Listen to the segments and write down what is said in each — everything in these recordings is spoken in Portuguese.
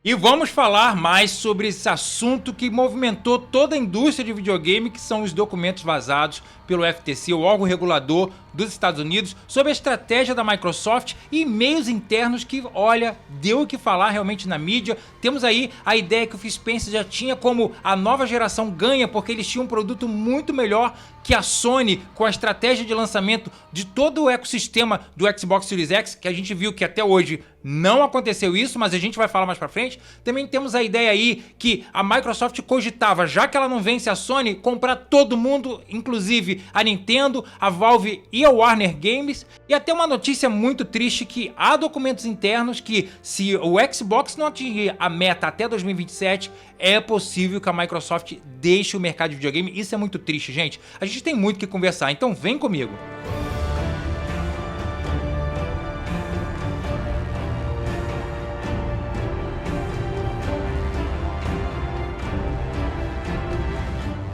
E vamos falar mais sobre esse assunto que movimentou toda a indústria de videogame, que são os documentos vazados pelo FTC, o órgão regulador dos Estados Unidos, sobre a estratégia da Microsoft e e-mails internos que, olha, deu o que falar realmente na mídia. Temos aí a ideia que o Phil Spencer já tinha como a nova geração ganha, porque eles tinham um produto muito melhor que a Sony, com a estratégia de lançamento de todo o ecossistema do Xbox Series X, que a gente viu que até hoje não aconteceu isso, mas a gente vai falar mais pra frente. Também temos a ideia aí que a Microsoft cogitava, já que ela não vence a Sony, comprar todo mundo, inclusive a Nintendo, a Valve e a Warner Games. E até uma notícia muito triste que há documentos internos que, se o Xbox não atingir a meta até 2027, é possível que a Microsoft deixe o mercado de videogame. Isso é muito triste, gente. A gente tem muito o que conversar, então vem comigo.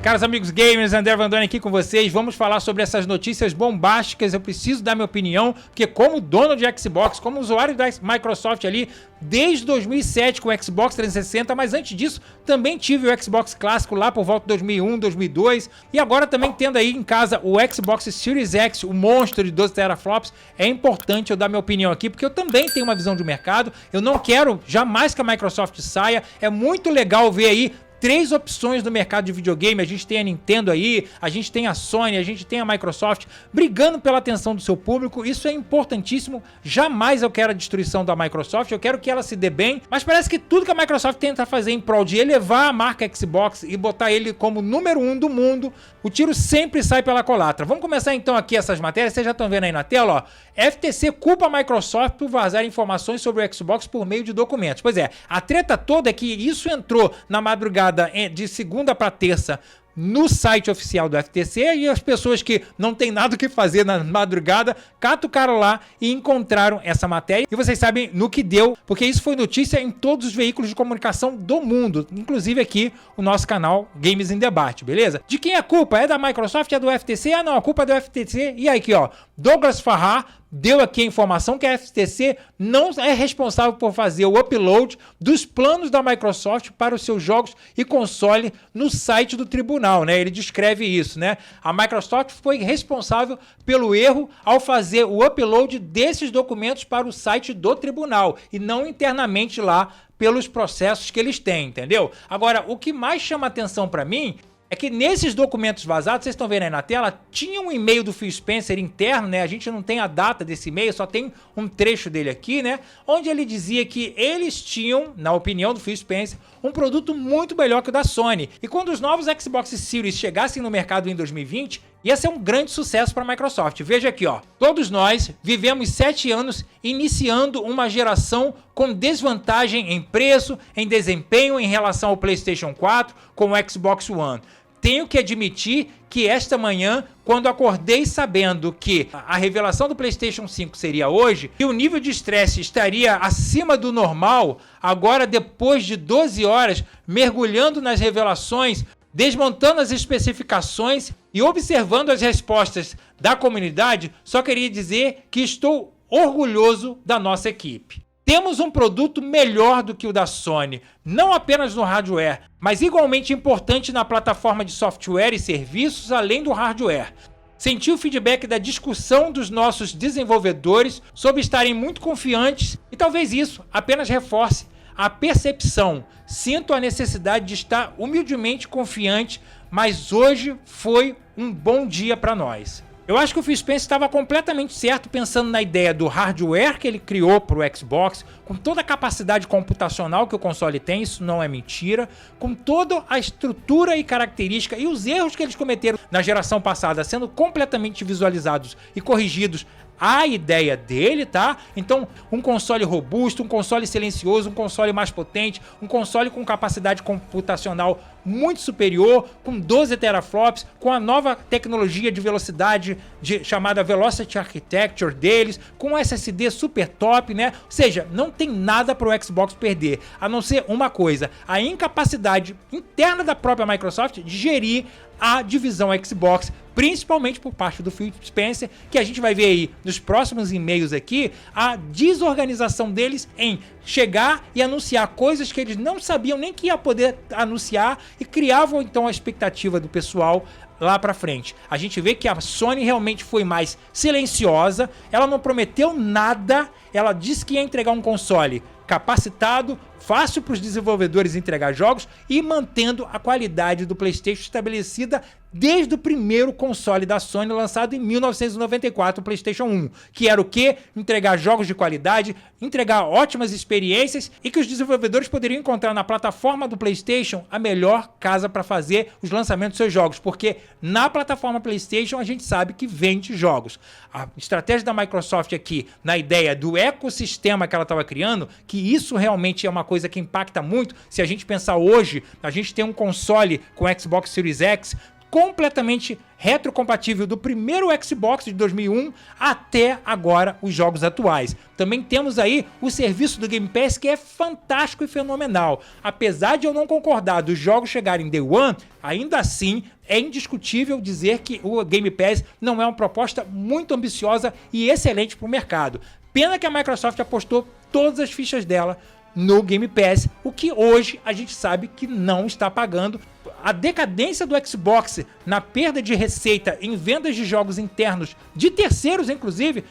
Caros amigos gamers, André Vandoni aqui com vocês. Vamos falar sobre essas notícias bombásticas. Eu preciso dar minha opinião, porque como dono de Xbox, como usuário da Microsoft ali, desde 2007 com o Xbox 360, mas antes disso também tive o Xbox clássico lá por volta de 2001, 2002, e agora também tendo aí em casa o Xbox Series X, o monstro de 12 teraflops. É importante eu dar minha opinião aqui, porque eu também tenho uma visão de mercado. Eu não quero jamais que a Microsoft saia. É muito legal ver aí três opções no mercado de videogame. A gente tem a Nintendo aí, a gente tem a Sony, a gente tem a Microsoft brigando pela atenção do seu público. Isso é importantíssimo. Jamais eu quero a destruição da Microsoft, eu quero que ela se dê bem, mas parece que tudo que a Microsoft tenta fazer em prol de elevar a marca Xbox e botar ele como número 1 do mundo, o tiro sempre sai pela culatra. Vamos começar então aqui essas matérias. Vocês já estão vendo aí na tela, ó. FTC culpa a Microsoft por vazar informações sobre o Xbox por meio de documentos. Pois é, a treta toda é que isso entrou na madrugada de segunda para terça no site oficial do FTC, e as pessoas que não tem nada o que fazer na madrugada catucaram lá e encontraram essa matéria. E vocês sabem no que deu, porque isso foi notícia em todos os veículos de comunicação do mundo, inclusive aqui o nosso canal Games em Debate, beleza? De quem é a culpa? É da Microsoft? É do FTC? Ah não, a culpa é do FTC. E aí aqui, ó, Douglas Farrar deu aqui a informação que a FTC não é responsável por fazer o upload dos planos da Microsoft para os seus jogos e console no site do tribunal, né? Ele descreve isso, né? A Microsoft foi responsável pelo erro ao fazer o upload desses documentos para o site do tribunal e não internamente lá pelos processos que eles têm, entendeu? Agora, o que mais chama atenção para mim é que nesses documentos vazados, vocês estão vendo aí na tela, tinha um e-mail do Phil Spencer interno, né? A gente não tem a data desse e-mail, só tem um trecho dele aqui, né? Onde ele dizia que eles tinham, na opinião do Phil Spencer, um produto muito melhor que o da Sony. E quando os novos Xbox Series chegassem no mercado em 2020, ia ser um grande sucesso para a Microsoft. Veja aqui, ó. Todos nós vivemos 7 anos iniciando uma geração com desvantagem em preço, em desempenho em relação ao PlayStation 4 com o Xbox One. Tenho que admitir que esta manhã, quando acordei sabendo que a revelação do PlayStation 5 seria hoje e o nível de estresse estaria acima do normal, agora depois de 12 horas mergulhando nas revelações, desmontando as especificações e observando as respostas da comunidade, só queria dizer que estou orgulhoso da nossa equipe. Temos um produto melhor do que o da Sony, não apenas no hardware, mas igualmente importante na plataforma de software e serviços além do hardware. Senti o feedback da discussão dos nossos desenvolvedores sobre estarem muito confiantes e talvez isso apenas reforce a percepção. Sinto a necessidade de estar humildemente confiante, mas hoje foi um bom dia para nós. Eu acho que o Phil Spencer estava completamente certo pensando na ideia do hardware que ele criou para o Xbox, com toda a capacidade computacional que o console tem, isso não é mentira, com toda a estrutura e característica e os erros que eles cometeram na geração passada sendo completamente visualizados e corrigidos a ideia dele, tá? Então, um console robusto, um console silencioso, um console mais potente, um console com capacidade computacional muito superior, com 12 teraflops, com a nova tecnologia de velocidade chamada Velocity Architecture deles, com SSD super top, né? Ou seja, não tem nada para o Xbox perder, a não ser uma coisa, a incapacidade interna da própria Microsoft de gerir a divisão Xbox, principalmente por parte do Phil Spencer, que a gente vai ver aí nos próximos e-mails aqui, a desorganização deles em chegar e anunciar coisas que eles não sabiam nem que ia poder anunciar e criavam então a expectativa do pessoal lá pra frente. A gente vê que a Sony realmente foi mais silenciosa, ela não prometeu nada, ela disse que ia entregar um console capacitado, fácil para os desenvolvedores entregar jogos e mantendo a qualidade do PlayStation estabelecida desde o primeiro console da Sony lançado em 1994, o PlayStation 1, que era o quê? Entregar jogos de qualidade, entregar ótimas experiências e que os desenvolvedores poderiam encontrar na plataforma do PlayStation a melhor casa para fazer os lançamentos dos seus jogos, porque na plataforma PlayStation a gente sabe que vende jogos. A estratégia da Microsoft aqui, na ideia do ecossistema que ela estava criando, que isso realmente é uma coisa que impacta muito. Se a gente pensar hoje, a gente tem um console com Xbox Series X completamente retrocompatível do primeiro Xbox de 2001 até agora os jogos atuais. Também temos aí o serviço do Game Pass, que é fantástico e fenomenal. Apesar de eu não concordar dos jogos chegarem Day One, ainda assim é indiscutível dizer que o Game Pass não é uma proposta muito ambiciosa e excelente para o mercado. Pena que a Microsoft apostou todas as fichas dela no Game Pass, o que hoje a gente sabe que não está pagando. A decadência do Xbox na perda de receita em vendas de jogos internos, de terceiros inclusive,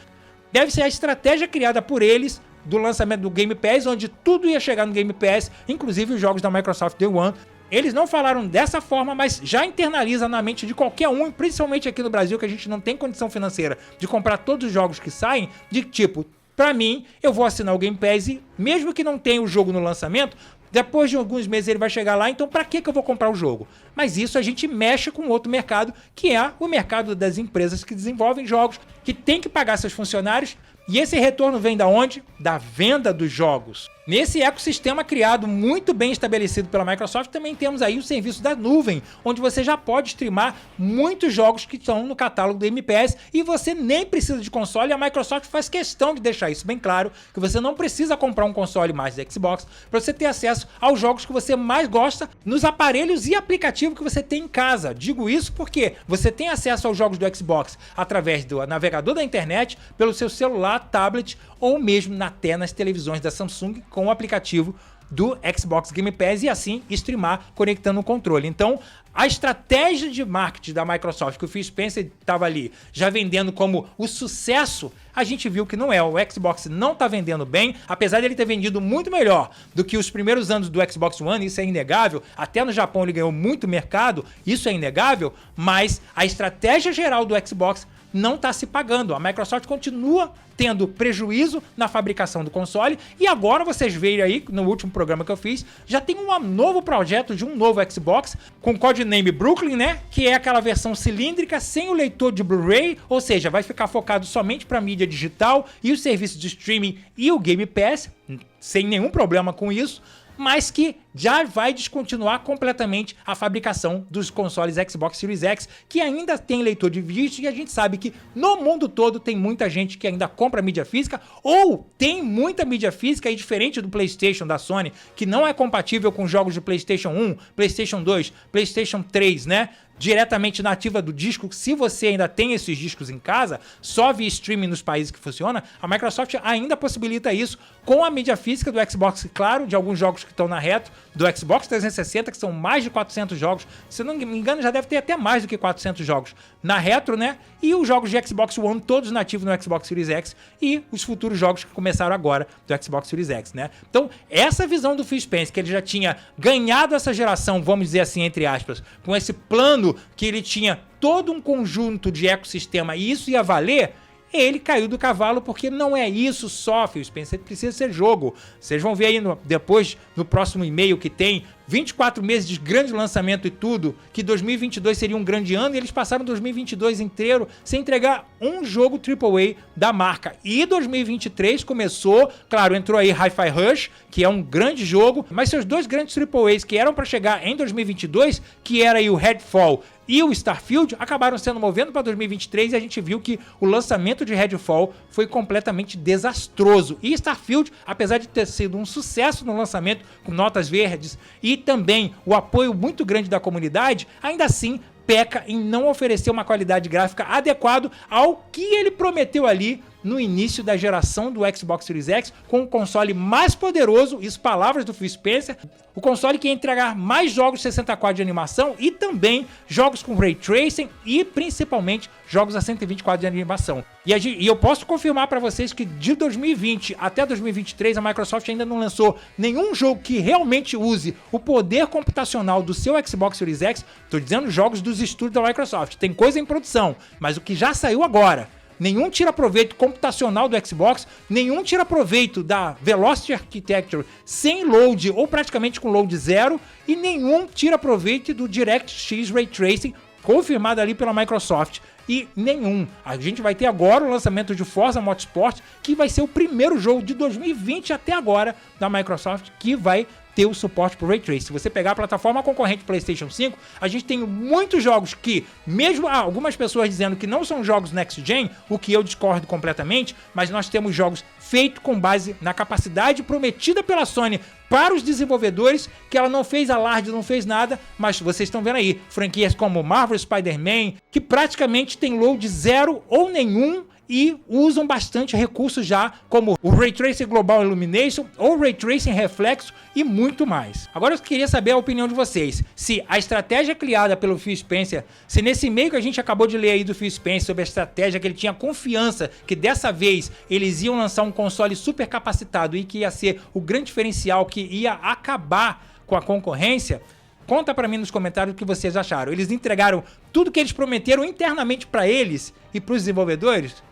deve ser a estratégia criada por eles do lançamento do Game Pass, onde tudo ia chegar no Game Pass, inclusive os jogos da Microsoft Day One. Eles não falaram dessa forma, mas já internaliza na mente de qualquer um, principalmente aqui no Brasil, que a gente não tem condição financeira de comprar todos os jogos que saem, de tipo, pra mim, eu vou assinar o Game Pass e mesmo que não tenha o jogo no lançamento, depois de alguns meses ele vai chegar lá, então pra que eu vou comprar o jogo? Mas isso a gente mexe com outro mercado, que é o mercado das empresas que desenvolvem jogos, que tem que pagar seus funcionários, e esse retorno vem da onde? Da venda dos jogos. Nesse ecossistema criado, muito bem estabelecido pela Microsoft, também temos aí o serviço da nuvem, onde você já pode streamar muitos jogos que estão no catálogo do Game Pass e você nem precisa de console. A Microsoft faz questão de deixar isso bem claro, que você não precisa comprar um console mais da Xbox para você ter acesso aos jogos que você mais gosta nos aparelhos e aplicativos que você tem em casa. Digo isso porque você tem acesso aos jogos do Xbox através do navegador da internet, pelo seu celular, tablet ou mesmo até nas televisões da Samsung com o aplicativo do Xbox Game Pass e assim streamar conectando o controle. Então, a estratégia de marketing da Microsoft, que o Phil Spencer estava ali já vendendo como o sucesso, a gente viu que não é. O Xbox não está vendendo bem, apesar de ele ter vendido muito melhor do que os primeiros anos do Xbox One, isso é inegável. Até no Japão ele ganhou muito mercado, isso é inegável, mas a estratégia geral do Xbox não está se pagando. A Microsoft continua tendo prejuízo na fabricação do console e agora vocês veem aí, no último programa que eu fiz, já tem um novo projeto de um novo Xbox com o codename Brooklyn, né? Que é aquela versão cilíndrica sem o leitor de Blu-ray, ou seja, vai ficar focado somente para mídia digital e os serviços de streaming e o Game Pass, sem nenhum problema com isso, mas que já vai descontinuar completamente a fabricação dos consoles Xbox Series X, que ainda tem leitor de vídeo, e a gente sabe que no mundo todo tem muita gente que ainda compra mídia física, ou tem muita mídia física, e diferente do PlayStation da Sony, que não é compatível com jogos de PlayStation 1, PlayStation 2, PlayStation 3, né? Diretamente nativa do disco, se você ainda tem esses discos em casa, só via streaming nos países que funciona, a Microsoft ainda possibilita isso com a mídia física do Xbox, claro, de alguns jogos que estão na retro, do Xbox 360, que são mais de 400 jogos, se eu não me engano já deve ter até mais do que 400 jogos na retro, né? E os jogos de Xbox One, todos nativos no Xbox Series X, e os futuros jogos que começaram agora do Xbox Series X, né? Então, essa visão do Phil Spencer, que ele já tinha ganhado essa geração, vamos dizer assim, entre aspas, com esse plano que ele tinha todo um conjunto de ecossistema e isso ia valer, ele caiu do cavalo porque não é isso só, Phil Spencer, precisa ser jogo. Vocês vão ver aí depois, no próximo e-mail que tem, 24 meses de grande lançamento e tudo, que 2022 seria um grande ano, e eles passaram 2022 inteiro sem entregar um jogo AAA da marca. E 2023 começou, claro, entrou aí Hi-Fi Rush, que é um grande jogo, mas seus dois grandes AAAs que eram para chegar em 2022, que era aí o Redfall e o Starfield, acabaram sendo movendo para 2023 e a gente viu que o lançamento de Redfall foi completamente desastroso. E Starfield, apesar de ter sido um sucesso no lançamento, com notas verdes e também o apoio muito grande da comunidade, ainda assim peca em não oferecer uma qualidade gráfica adequada ao que ele prometeu ali no início da geração do Xbox Series X, com um console mais poderoso, isso palavras do Phil Spencer, o console que ia entregar mais jogos 60 quadros de animação e também jogos com Ray Tracing e principalmente jogos a 120 quadros de animação. E eu posso confirmar para vocês que de 2020 até 2023 a Microsoft ainda não lançou nenhum jogo que realmente use o poder computacional do seu Xbox Series X. Estou dizendo jogos dos estúdios da Microsoft. Tem coisa em produção, mas o que já saiu agora, nenhum tira proveito computacional do Xbox, nenhum tira proveito da Velocity Architecture sem load ou praticamente com load zero, e nenhum tira proveito do DirectX Ray Tracing confirmado ali pela Microsoft. E nenhum. A gente vai ter agora o lançamento de Forza Motorsport, que vai ser o primeiro jogo de 2020 até agora da Microsoft que vai ter o suporte para o Ray Tracing. Se você pegar a plataforma concorrente PlayStation 5, a gente tem muitos jogos que, mesmo algumas pessoas dizendo que não são jogos Next Gen, o que eu discordo completamente, mas nós temos jogos feitos com base na capacidade prometida pela Sony para os desenvolvedores, que ela não fez alarde, não fez nada, mas vocês estão vendo aí, franquias como Marvel Spider-Man, que praticamente tem load zero ou nenhum, e usam bastante recursos já, como o Ray Tracing Global Illumination, ou Ray Tracing Reflexo e muito mais. Agora eu queria saber a opinião de vocês, se a estratégia criada pelo Phil Spencer, se nesse e-mail que a gente acabou de ler aí do Phil Spencer sobre a estratégia que ele tinha confiança que dessa vez eles iam lançar um console super capacitado e que ia ser o grande diferencial que ia acabar com a concorrência, conta pra mim nos comentários o que vocês acharam. Eles entregaram tudo que eles prometeram internamente pra eles e pros desenvolvedores?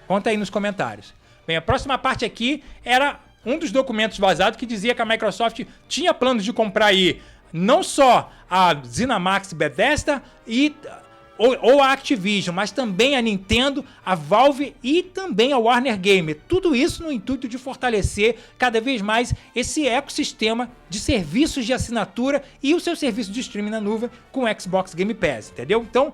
Conta aí nos comentários. Bem, a próxima parte aqui era um dos documentos vazados que dizia que a Microsoft tinha planos de comprar aí não só a ZeniMax Bethesda ou a Activision, mas também a Nintendo, a Valve e também a Warner Gamer. Tudo isso no intuito de fortalecer cada vez mais esse ecossistema de serviços de assinatura e o seu serviço de streaming na nuvem com o Xbox Game Pass, entendeu? Então,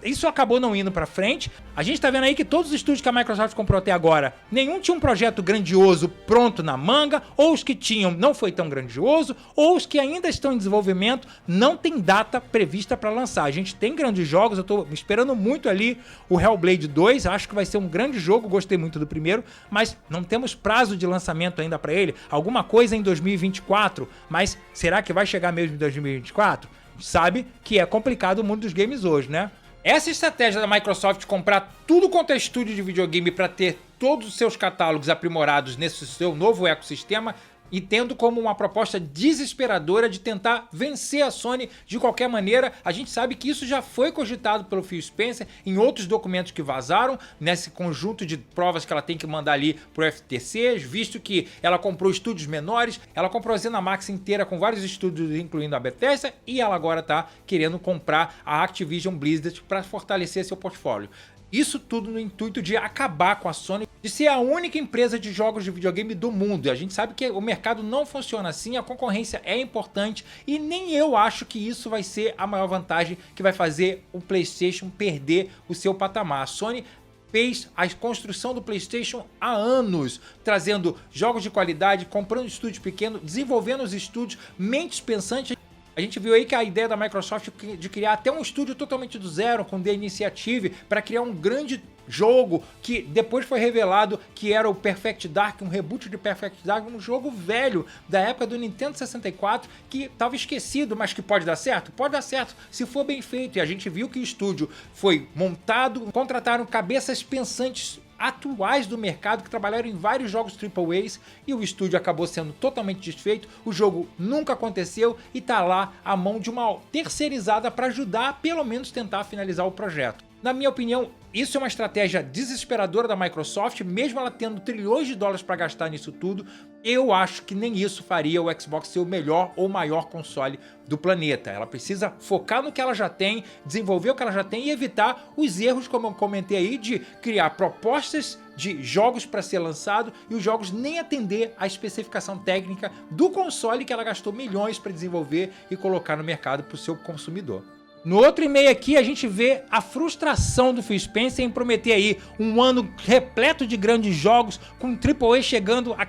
isso acabou não indo pra frente. A gente tá vendo aí que todos os estúdios que a Microsoft comprou até agora, nenhum tinha um projeto grandioso pronto na manga, ou os que tinham não foi tão grandioso, ou os que ainda estão em desenvolvimento não tem data prevista para lançar. A gente tem grandes jogos, eu tô esperando muito ali o Hellblade 2, acho que vai ser um grande jogo, gostei muito do primeiro, mas não temos prazo de lançamento ainda para ele. Alguma coisa em 2024, mas será que vai chegar mesmo em 2024? Sabe que é complicado o mundo dos games hoje, né? Essa estratégia da Microsoft comprar tudo quanto é estúdio de videogame para ter todos os seus catálogos aprimorados nesse seu novo ecossistema, e tendo como uma proposta desesperadora de tentar vencer a Sony de qualquer maneira. A gente sabe que isso já foi cogitado pelo Phil Spencer em outros documentos que vazaram, nesse conjunto de provas que ela tem que mandar ali pro FTC, visto que ela comprou estúdios menores, ela comprou a ZeniMax inteira com vários estúdios, incluindo a Bethesda, e ela agora tá querendo comprar a Activision Blizzard para fortalecer seu portfólio. Isso tudo no intuito de acabar com a Sony, de ser a única empresa de jogos de videogame do mundo. A gente sabe que o mercado não funciona assim, a concorrência é importante e nem eu acho que isso vai ser a maior vantagem que vai fazer o PlayStation perder o seu patamar. A Sony fez a construção do PlayStation há anos, trazendo jogos de qualidade, comprando estúdios pequenos, desenvolvendo os estúdios, mentes pensantes. A gente viu aí que a ideia da Microsoft de criar até um estúdio totalmente do zero, com The Initiative, para criar um grande jogo que depois foi revelado que era o Perfect Dark, um reboot de Perfect Dark, um jogo velho da época do Nintendo 64 que estava esquecido, mas que pode dar certo? Pode dar certo se for bem feito. E a gente viu que o estúdio foi montado, contrataram cabeças pensantes atuais do mercado que trabalharam em vários jogos AAAs e o estúdio acabou sendo totalmente desfeito, o jogo nunca aconteceu e tá lá a mão de uma terceirizada para ajudar a pelo menos tentar finalizar o projeto. Na minha opinião, isso é uma estratégia desesperadora da Microsoft, mesmo ela tendo trilhões de dólares para gastar nisso tudo. Eu acho que nem isso faria o Xbox ser o melhor ou maior console do planeta. Ela precisa focar no que ela já tem, desenvolver o que ela já tem e evitar os erros, como eu comentei aí, de criar propostas de jogos para ser lançado e os jogos nem atender à especificação técnica do console que ela gastou milhões para desenvolver e colocar no mercado para o seu consumidor. No outro e-mail aqui, a gente vê a frustração do Phil Spencer em prometer aí um ano repleto de grandes jogos, com AAA chegando a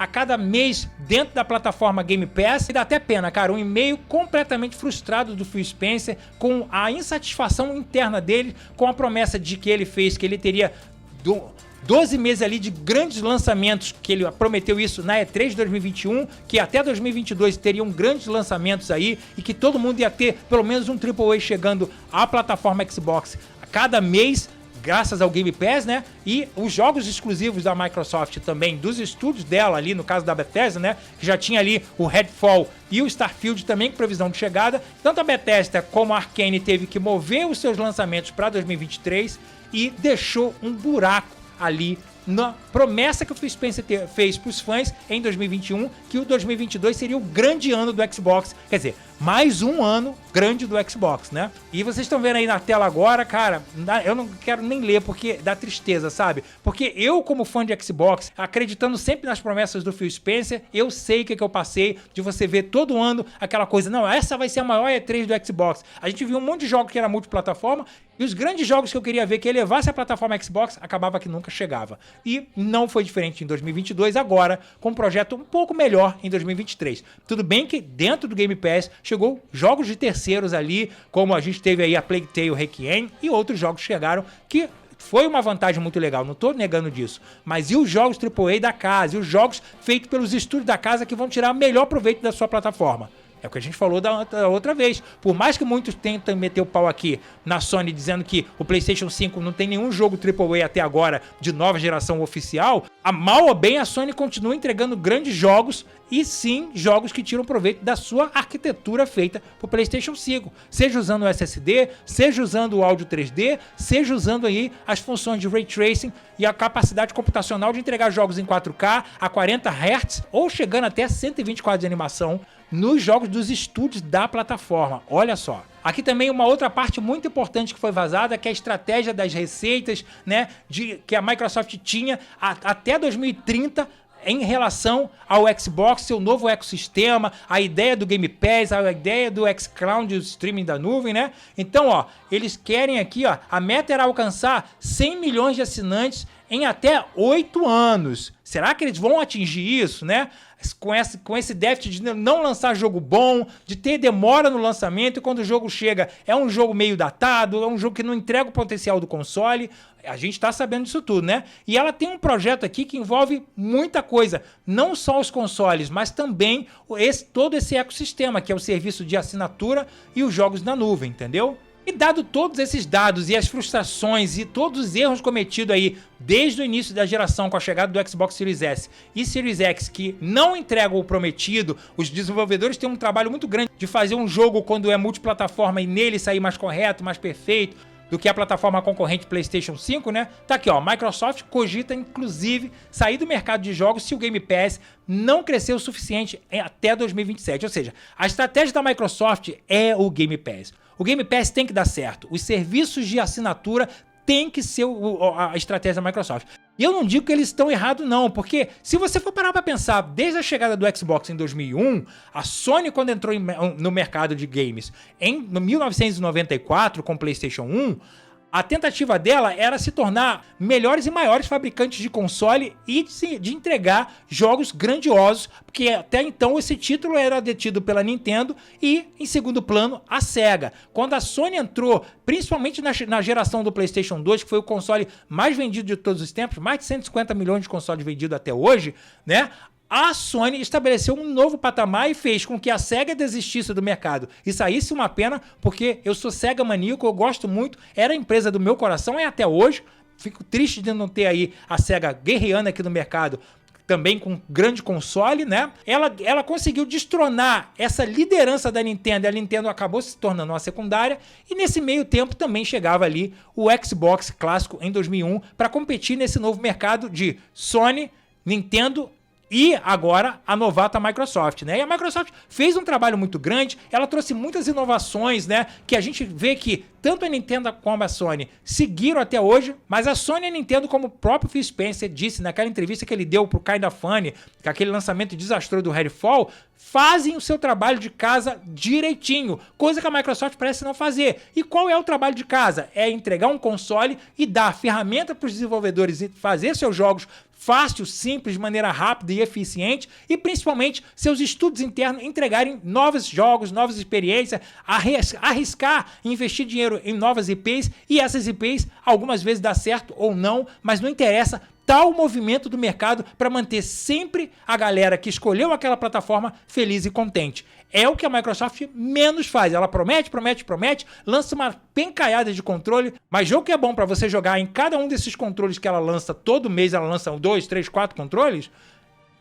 cada mês dentro da plataforma Game Pass. E dá até pena, cara, um e-mail completamente frustrado do Phil Spencer, com a insatisfação interna dele, com a promessa de que ele fez, que ele teria 12 meses ali de grandes lançamentos, que ele prometeu isso na E3 de 2021, que até 2022 teriam grandes lançamentos aí e que todo mundo ia ter pelo menos um AAA chegando à plataforma Xbox a cada mês, graças ao Game Pass, né? E os jogos exclusivos da Microsoft também, dos estúdios dela ali, no caso da Bethesda, né? Que já tinha ali o Redfall e o Starfield também com previsão de chegada. Tanto a Bethesda como a Arcane teve que mover os seus lançamentos para 2023 e deixou um buraco ali na promessa que o Phil Spencer fez para os fãs em 2021, que o 2022 seria o grande ano do Xbox. Quer dizer, mais um ano grande do Xbox, né? E vocês estão vendo aí na tela agora, cara, eu não quero nem ler porque dá tristeza, sabe? Porque eu, como fã de Xbox, acreditando sempre nas promessas do Phil Spencer, eu sei o que eu passei de você ver todo ano aquela coisa, não, essa vai ser a maior E3 do Xbox. A gente viu um monte de jogos que era multiplataforma e os grandes jogos que eu queria ver que elevasse a plataforma Xbox, acabava que nunca chegava. E não foi diferente em 2022, agora com um projeto um pouco melhor em 2023. Tudo bem que dentro do Game Pass chegou jogos de terceiros ali, como a gente teve aí a Plague Tale Requiem e outros jogos chegaram que foi uma vantagem muito legal, não tô negando disso. Mas e os jogos AAA da casa, e os jogos feitos pelos estúdios da casa que vão tirar melhor proveito da sua plataforma? É o que a gente falou da outra vez. Por mais que muitos tentem meter o pau aqui na Sony dizendo que o PlayStation 5 não tem nenhum jogo AAA até agora de nova geração oficial, a mal ou bem a Sony continua entregando grandes jogos e sim jogos que tiram proveito da sua arquitetura feita para o PlayStation 5. Seja usando o SSD, seja usando o áudio 3D, seja usando aí as funções de Ray Tracing e a capacidade computacional de entregar jogos em 4K a 40 Hz ou chegando até 120 quadros de animação nos jogos dos estúdios da plataforma. Olha só. Aqui também uma outra parte muito importante que foi vazada, que é a estratégia das receitas, né, que a Microsoft tinha até 2030 em relação ao Xbox, seu novo ecossistema, a ideia do Game Pass, a ideia do xCloud, o streaming da nuvem, né? Então, ó, eles querem aqui, ó, a meta era alcançar 100 milhões de assinantes em até 8 anos. Será que eles vão atingir isso, né? Com esse déficit de não lançar jogo bom, de ter demora no lançamento, e quando o jogo chega é um jogo meio datado, é um jogo que não entrega o potencial do console. A gente tá sabendo disso tudo, né? E ela tem um projeto aqui que envolve muita coisa, não só os consoles, mas também todo esse ecossistema, que é o serviço de assinatura e os jogos na nuvem, entendeu? E dado todos esses dados e as frustrações e todos os erros cometidos aí desde o início da geração com a chegada do Xbox Series S e Series X que não entregam o prometido, os desenvolvedores têm um trabalho muito grande de fazer um jogo quando é multiplataforma e nele sair mais correto, mais perfeito do que a plataforma concorrente PlayStation 5, né? Tá aqui, ó, Microsoft cogita inclusive sair do mercado de jogos se o Game Pass não crescer o suficiente até 2027. Ou seja, a estratégia da Microsoft é o Game Pass. O Game Pass tem que dar certo. Os serviços de assinatura tem que ser a estratégia da Microsoft. E eu não digo que eles estão errados não, porque se você for parar para pensar, desde a chegada do Xbox em 2001, a Sony quando entrou no mercado de games em 1994 com o PlayStation 1, a tentativa dela era se tornar melhores e maiores fabricantes de console e de entregar jogos grandiosos, porque até então esse título era detido pela Nintendo e, em segundo plano, a Sega. Quando a Sony entrou, principalmente na geração do PlayStation 2, que foi o console mais vendido de todos os tempos, mais de 150 milhões de consoles vendidos até hoje, né? A Sony estabeleceu um novo patamar e fez com que a Sega desistisse do mercado. E saísse uma pena, porque eu sou Sega maníaco, eu gosto muito, era a empresa do meu coração, é até hoje. Fico triste de não ter aí a Sega guerreando aqui no mercado, também com grande console, né? Ela conseguiu destronar essa liderança da Nintendo, e a Nintendo acabou se tornando uma secundária, e nesse meio tempo também chegava ali o Xbox clássico em 2001 para competir nesse novo mercado de Sony, Nintendo e agora a novata Microsoft, né? E a Microsoft fez um trabalho muito grande, ela trouxe muitas inovações, né? Que a gente vê que tanto a Nintendo como a Sony seguiram até hoje, mas a Sony e a Nintendo, como o próprio Phil Spencer disse naquela entrevista que ele deu pro Kinda Funny, com aquele lançamento desastroso do Redfall, fazem o seu trabalho de casa direitinho, coisa que a Microsoft parece não fazer. E qual é o trabalho de casa? É entregar um console e dar ferramenta para os desenvolvedores fazer seus jogos fácil, simples, de maneira rápida e eficiente, e principalmente seus estudos internos entregarem novos jogos, novas experiências, arriscar investir dinheiro em novas IPs, e essas IPs algumas vezes dá certo ou não, mas não interessa, tal movimento do mercado para manter sempre a galera que escolheu aquela plataforma feliz e contente. É o que a Microsoft menos faz. Ela promete, lança uma pencaiada de controle, mas jogo que é bom para você jogar em cada um desses controles que ela lança, todo mês ela lança 2, 3, 4 controles,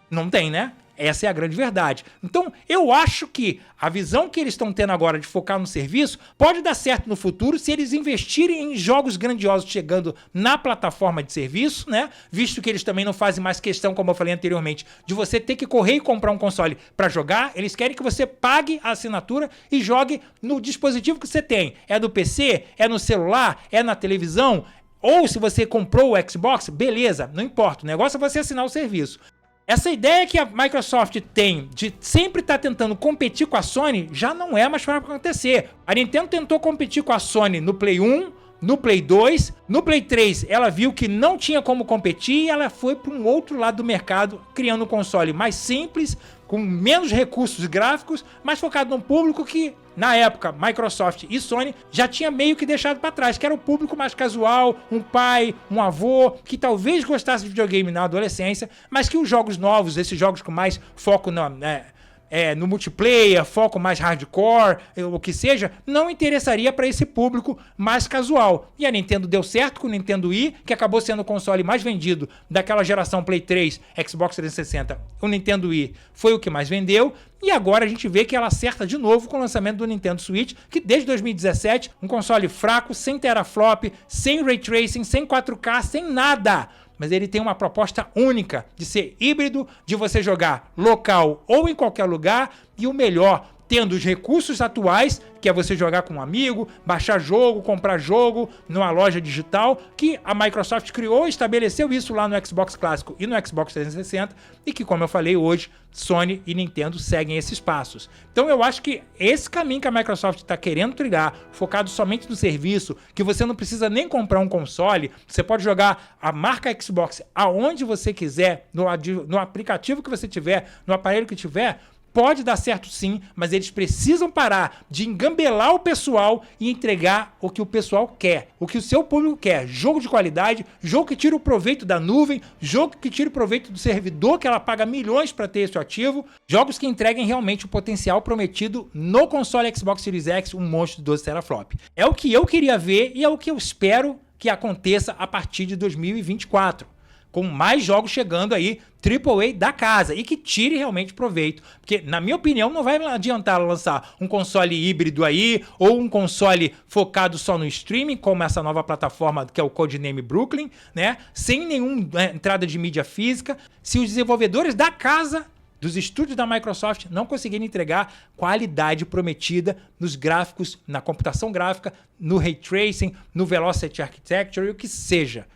não tem, né? Essa é a grande verdade. Então, eu acho que a visão que eles estão tendo agora de focar no serviço pode dar certo no futuro se eles investirem em jogos grandiosos chegando na plataforma de serviço, né? Visto que eles também não fazem mais questão, como eu falei anteriormente, de você ter que correr e comprar um console para jogar. Eles querem que você pague a assinatura e jogue no dispositivo que você tem. É do PC? É no celular? É na televisão? Ou se você comprou o Xbox, beleza, não importa. O negócio é você assinar o serviço. Essa ideia que a Microsoft tem de sempre estar tentando competir com a Sony já não é mais para acontecer. A Nintendo tentou competir com a Sony no Play 1, no Play 2, no Play 3 ela viu que não tinha como competir e ela foi para um outro lado do mercado, criando um console mais simples, com menos recursos gráficos, mas focado num público que, na época, Microsoft e Sony já tinha meio que deixado para trás, que era o público mais casual, um pai, um avô, que talvez gostasse de videogame na adolescência, mas que os jogos novos, esses jogos com mais foco no multiplayer, foco mais hardcore, o que seja, não interessaria para esse público mais casual. E a Nintendo deu certo com o Nintendo Wii, que acabou sendo o console mais vendido daquela geração Play 3, Xbox 360. O Nintendo Wii foi o que mais vendeu, e agora a gente vê que ela acerta de novo com o lançamento do Nintendo Switch, que desde 2017, um console fraco, sem teraflop, sem ray tracing, sem 4K, sem nada. Mas ele tem uma proposta única de ser híbrido, de você jogar local ou em qualquer lugar, e o melhor, tendo os recursos atuais, que é você jogar com um amigo, baixar jogo, comprar jogo numa loja digital, que a Microsoft criou e estabeleceu isso lá no Xbox clássico e no Xbox 360, e que, como eu falei hoje, Sony e Nintendo seguem esses passos. Então eu acho que esse caminho que a Microsoft está querendo trilhar, focado somente no serviço, que você não precisa nem comprar um console, você pode jogar a marca Xbox aonde você quiser, no aplicativo que você tiver, no aparelho que tiver, pode dar certo sim, mas eles precisam parar de engambelar o pessoal e entregar o que o pessoal quer, o que o seu público quer. Jogo de qualidade, jogo que tira o proveito da nuvem, jogo que tira o proveito do servidor, que ela paga milhões para ter esse ativo, jogos que entreguem realmente o potencial prometido no console Xbox Series X, um monstro de 12 teraflop. É o que eu queria ver e é o que eu espero que aconteça a partir de 2024. Com mais jogos chegando aí, AAA da casa, e que tire realmente proveito. Porque, na minha opinião, não vai adiantar lançar um console híbrido aí, ou um console focado só no streaming, como essa nova plataforma que é o Codename Brooklyn, né? Sem nenhuma entrada de mídia física, se os desenvolvedores da casa, dos estúdios da Microsoft, não conseguirem entregar qualidade prometida nos gráficos, na computação gráfica, no Ray Tracing, no Velocity Architecture, o que seja.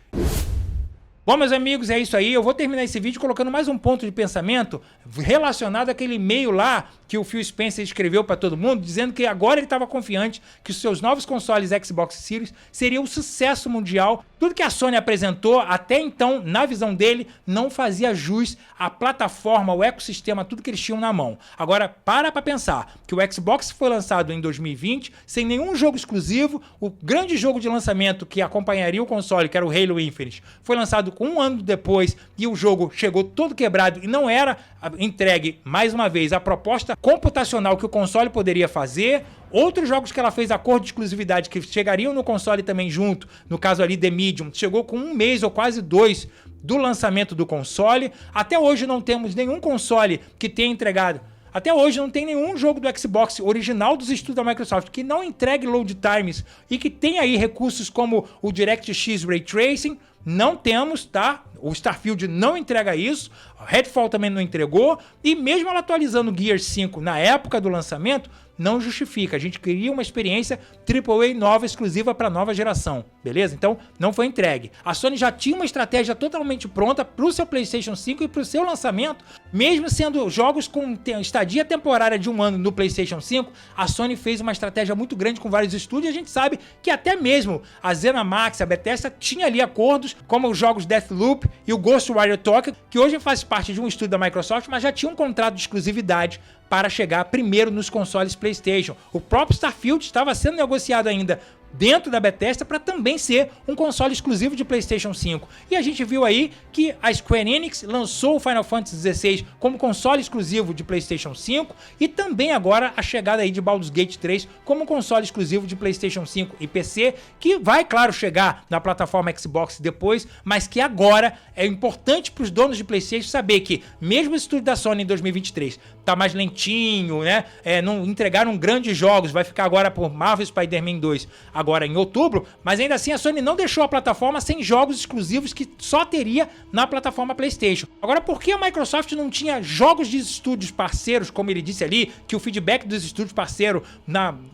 Bom, meus amigos, é isso aí. Eu vou terminar esse vídeo colocando mais um ponto de pensamento relacionado àquele e-mail lá que o Phil Spencer escreveu para todo mundo, dizendo que agora ele estava confiante que os seus novos consoles Xbox Series seriam um sucesso mundial. Tudo que a Sony apresentou até então, na visão dele, não fazia jus à plataforma, ao ecossistema, tudo que eles tinham na mão. Agora, para pensar que o Xbox foi lançado em 2020, sem nenhum jogo exclusivo, o grande jogo de lançamento que acompanharia o console, que era o Halo Infinite, foi lançado com um ano depois e o jogo chegou todo quebrado e não era entregue, mais uma vez, a proposta computacional que o console poderia fazer. Outros jogos que ela fez acordo de exclusividade que chegariam no console também junto, no caso ali The Medium, chegou com um mês ou quase 2 do lançamento do console. Até hoje não temos nenhum console que tenha entregado Até hoje não tem nenhum jogo do Xbox original dos estúdios da Microsoft que não entregue load times e que tenha aí recursos como o DirectX Ray Tracing. Não temos, tá? O Starfield não entrega isso, o Redfall também não entregou, e mesmo ela atualizando o Gears 5 na época do lançamento, não justifica. A gente queria uma experiência AAA nova, exclusiva para nova geração, beleza? Então, não foi entregue. A Sony já tinha uma estratégia totalmente pronta para o seu PlayStation 5 e para o seu lançamento, mesmo sendo jogos com estadia temporária de 1 ano no PlayStation 5, a Sony fez uma estratégia muito grande com vários estúdios, e a gente sabe que até mesmo a ZeniMax, a Bethesda, tinha ali acordos, como os jogos Deathloop e o Ghostwire Tokyo, que hoje faz parte de um estúdio da Microsoft, mas já tinha um contrato de exclusividade para chegar primeiro nos consoles PlayStation. O próprio Starfield estava sendo negociado ainda dentro da Bethesda para também ser um console exclusivo de PlayStation 5. E a gente viu aí que a Square Enix lançou o Final Fantasy XVI como console exclusivo de PlayStation 5 e também agora a chegada aí de Baldur's Gate 3 como console exclusivo de PlayStation 5 e PC, que vai, claro, chegar na plataforma Xbox depois, mas que agora é importante para os donos de PlayStation saber que mesmo o estúdio da Sony em 2023 tá mais lentinho, né? Não entregaram grandes jogos, vai ficar agora por Marvel Spider-Man 2 agora em outubro, mas ainda assim a Sony não deixou a plataforma sem jogos exclusivos que só teria na plataforma PlayStation. Agora, por que a Microsoft não tinha jogos de estúdios parceiros, como ele disse ali, que o feedback dos estúdios parceiros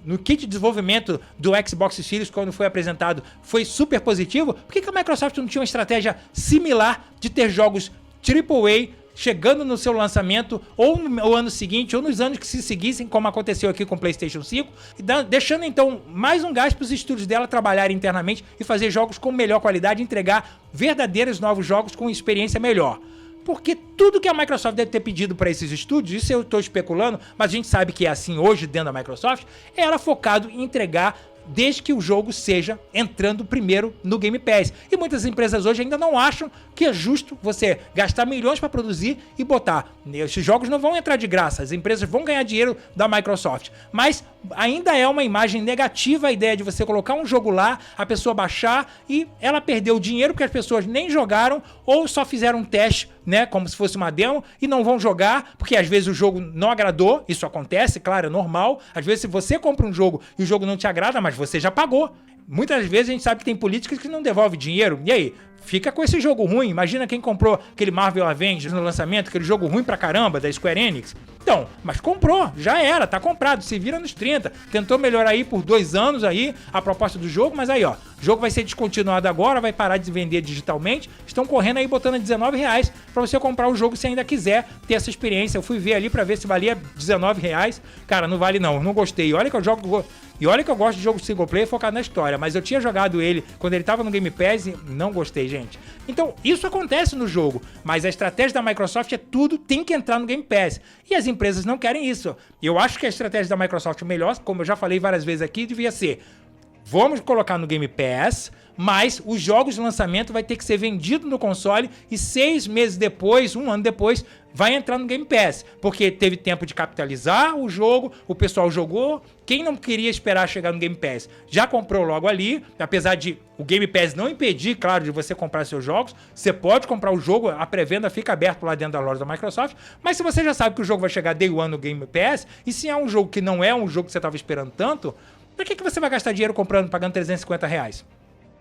no kit de desenvolvimento do Xbox Series, quando foi apresentado, foi super positivo? Por que a Microsoft não tinha uma estratégia similar de ter jogos AAA chegando no seu lançamento, ou no ano seguinte, ou nos anos que se seguissem, como aconteceu aqui com o PlayStation 5, e deixando então mais um gás para os estúdios dela trabalharem internamente e fazer jogos com melhor qualidade, entregar verdadeiros novos jogos com experiência melhor? Porque tudo que a Microsoft deve ter pedido para esses estúdios, isso eu estou especulando, mas a gente sabe que é assim hoje dentro da Microsoft, era focado em entregar desde que o jogo seja entrando primeiro no Game Pass. E muitas empresas hoje ainda não acham que é justo você gastar milhões para produzir e botar. Esses jogos não vão entrar de graça, as empresas vão ganhar dinheiro da Microsoft. Mas ainda é uma imagem negativa a ideia de você colocar um jogo lá, a pessoa baixar e ela perdeu o dinheiro porque as pessoas nem jogaram ou só fizeram um teste, né, como se fosse uma demo, e não vão jogar, porque às vezes o jogo não agradou, isso acontece, claro, é normal. Às vezes se você compra um jogo e o jogo não te agrada, mas você já pagou. Muitas vezes a gente sabe que tem políticas que não devolvem dinheiro, e aí? Fica com esse jogo ruim. Imagina quem comprou aquele Marvel Avengers no lançamento, aquele jogo ruim pra caramba da Square Enix. Então, mas comprou, já era, tá comprado, se vira nos 30. Tentou melhorar aí por 2 anos aí a proposta do jogo, mas aí ó, o jogo vai ser descontinuado agora, vai parar de vender digitalmente. Estão correndo aí botando R$19 pra você comprar o jogo se ainda quiser ter essa experiência. Eu fui ver ali pra ver se valia R$19. Cara, não vale não gostei. Olha que eu jogo... E olha que eu gosto de jogo single player focado na história, mas eu tinha jogado ele quando ele tava no Game Pass e não gostei, gente. Então, isso acontece no jogo, mas a estratégia da Microsoft é tudo tem que entrar no Game Pass. E as empresas não querem isso. Eu acho que a estratégia da Microsoft melhor, como eu já falei várias vezes aqui, devia ser: vamos colocar no Game Pass, mas os jogos de lançamento vai ter que ser vendido no console e 6 meses depois, 1 ano depois, vai entrar no Game Pass, porque teve tempo de capitalizar o jogo, o pessoal jogou, quem não queria esperar chegar no Game Pass já comprou logo ali, apesar de o Game Pass não impedir, claro, de você comprar seus jogos, você pode comprar o jogo, a pré-venda fica aberta lá dentro da loja da Microsoft, mas se você já sabe que o jogo vai chegar Day One no Game Pass, e se é um jogo que não é um jogo que você estava esperando tanto, por que você vai gastar dinheiro comprando, pagando R$350?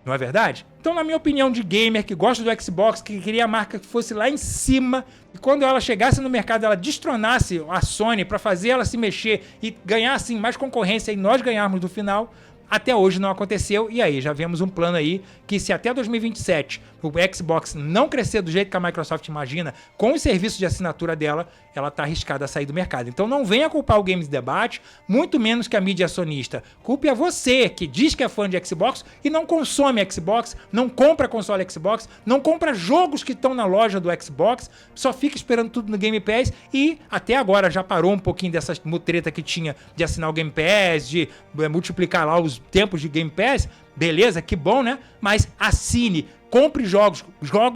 Não é verdade? Então, na minha opinião de gamer, que gosta do Xbox, que queria a marca que fosse lá em cima, e quando ela chegasse no mercado, ela destronasse a Sony para fazer ela se mexer e ganhar, assim, mais concorrência e nós ganharmos no final, até hoje não aconteceu. E aí, já vemos um plano aí que se até 2027 o Xbox não crescer do jeito que a Microsoft imagina, com os serviços de assinatura dela, ela está arriscada a sair do mercado. Então não venha culpar o Games Debate, muito menos que a mídia acionista. Culpe a você, que diz que é fã de Xbox e não consome Xbox, não compra console Xbox, não compra jogos que estão na loja do Xbox, só fica esperando tudo no Game Pass e até agora já parou um pouquinho dessa mutreta que tinha de assinar o Game Pass, de multiplicar lá os tempos de Game Pass. Beleza, que bom, né? Mas assine, compre jogos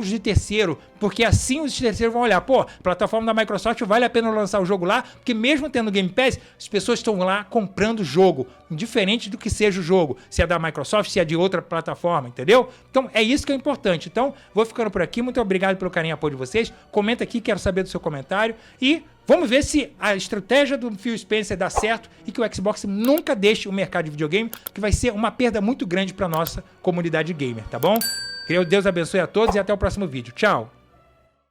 de terceiro, porque assim os terceiros vão olhar, pô, plataforma da Microsoft, vale a pena lançar o jogo lá, porque mesmo tendo Game Pass, as pessoas estão lá comprando o jogo, indiferente do que seja o jogo, se é da Microsoft, se é de outra plataforma, entendeu? Então é isso que é importante. Então, vou ficando por aqui, muito obrigado pelo carinho e apoio de vocês, comenta aqui, quero saber do seu comentário, e vamos ver se a estratégia do Phil Spencer dá certo e que o Xbox nunca deixe o mercado de videogame, que vai ser uma perda muito grande para nossa comunidade gamer, tá bom? Que Deus abençoe a todos e até o próximo vídeo. Tchau!